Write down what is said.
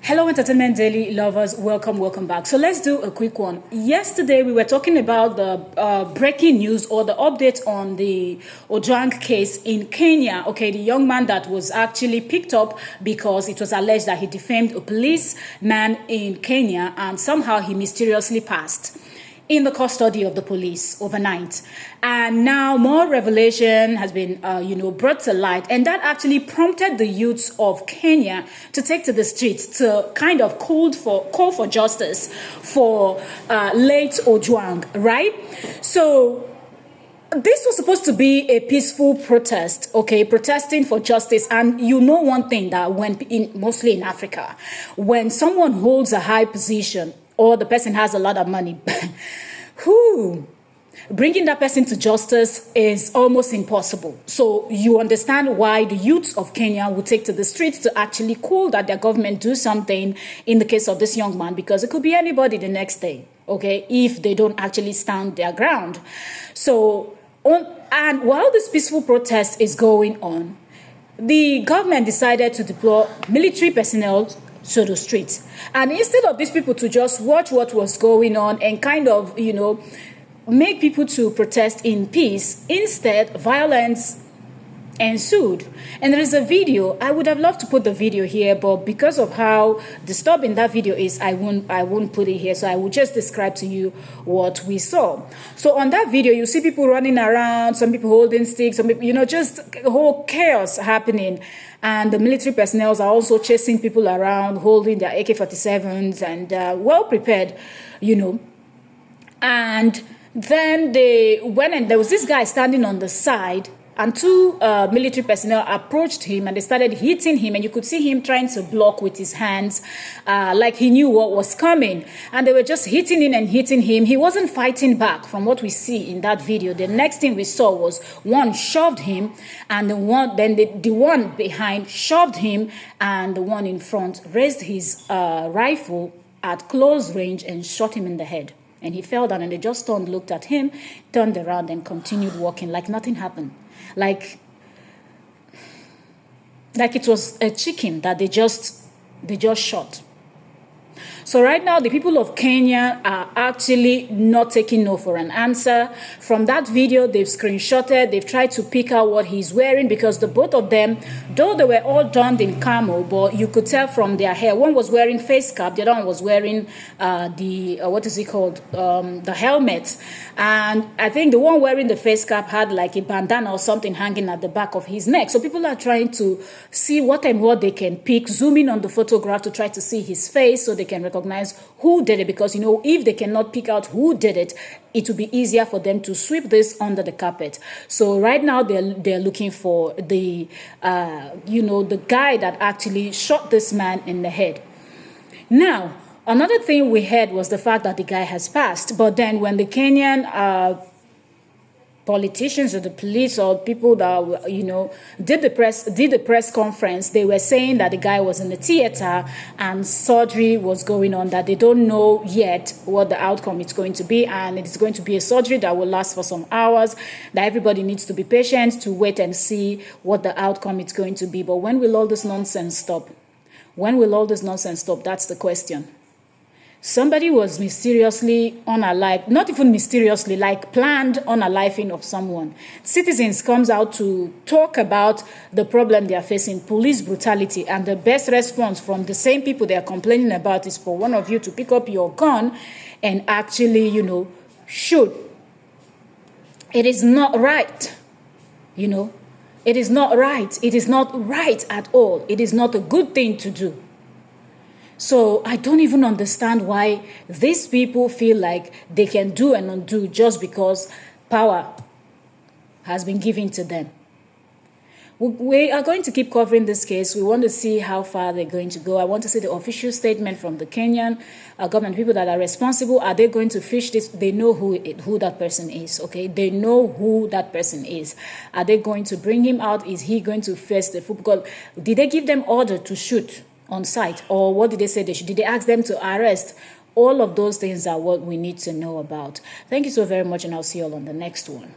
Hello, Entertainment Daily lovers. Welcome back. So let's do a quick one. Yesterday, we were talking about the breaking news or the update on the Ojwang case in Kenya. Okay, the young man that was actually picked up because it was alleged that he defamed a policeman in Kenya and somehow he mysteriously passed in the custody of the police overnight. And now more revelation has been, brought to light. And that actually prompted the youths of Kenya to take to the streets to kind of call for justice for late Ojwang, right? So this was supposed to be a peaceful protest, okay, protesting for justice. And you know one thing, that mostly in Africa, when someone holds a high position or the person has a lot of money, bringing that person to justice is almost impossible. So you understand why the youths of Kenya would take to the streets to actually call that their government do something in the case of this young man, because it could be anybody the next day, okay, if they don't actually stand their ground. So, and while this peaceful protest is going on, the government decided to deploy military personnel to the streets. And instead of these people to just watch what was going on and kind of, make people to protest in peace, instead, violence ensued. And there is a video. I would have loved to put the video here, but because of how disturbing that video is, I won't put it here. So I will just describe to you what we saw. So on that video, you see people running around, some people holding sticks, some people, just a whole chaos happening. And the military personnel are also chasing people around, holding their AK-47s and well prepared, And then they went, and there was this guy standing on the side, and two military personnel approached him and they started hitting him, and you could see him trying to block with his hands like he knew what was coming. And they were just hitting him and hitting him. He wasn't fighting back from what we see in that video. The next thing we saw was one shoved him, and the one behind shoved him, and the one in front raised his rifle at close range and shot him in the head. And he fell down, and they just turned, looked at him, turned around and continued walking like nothing happened. Like it was a chicken that they just shot. So right now, the people of Kenya are actually not taking no for an answer. From that video, they've screenshotted, they've tried to pick out what he's wearing, because the both of them, though they were all donned in camo, but you could tell from their hair. One was wearing face cap, the other one was wearing the helmet. And I think the one wearing the face cap had like a bandana or something hanging at the back of his neck. So people are trying to see what they can pick, zoom in on the photograph to try to see his face so they can recognize who did it, because if they cannot pick out who did it, it will be easier for them to sweep this under the carpet. So right now they're looking for the the guy that actually shot this man in the head. Now, another thing we heard was the fact that the guy has passed, but then when the Kenyan politicians or the police or people that did the press conference, they were saying that the guy was in the theater and surgery was going on, that they don't know yet what the outcome is going to be, and it's going to be a surgery that will last for some hours, that everybody needs to be patient to wait and see what the outcome is going to be. But when will all this nonsense stop? When will all this nonsense stop? That's the question. Somebody was mysteriously unalived, not even mysteriously, like planned unaliving of someone. Citizens comes out to talk about the problem they are facing, police brutality, and the best response from the same people they are complaining about is for one of you to pick up your gun and actually, shoot. It is not right, It is not right. It is not right at all. It is not a good thing to do. So I don't even understand why these people feel like they can do and undo just because power has been given to them. We are going to keep covering this case. We want to see how far they're going to go. I want to see the official statement from the Kenyan government, people that are responsible. Are they going to fish this? They know who that person is, okay? They know who that person is. Are they going to bring him out? Is he going to face the football? Did they give them order to shoot on site, or what did they say they should? Did they ask them to arrest? All of those things are what we need to know about. Thank you so very much, and I'll see you all on the next one.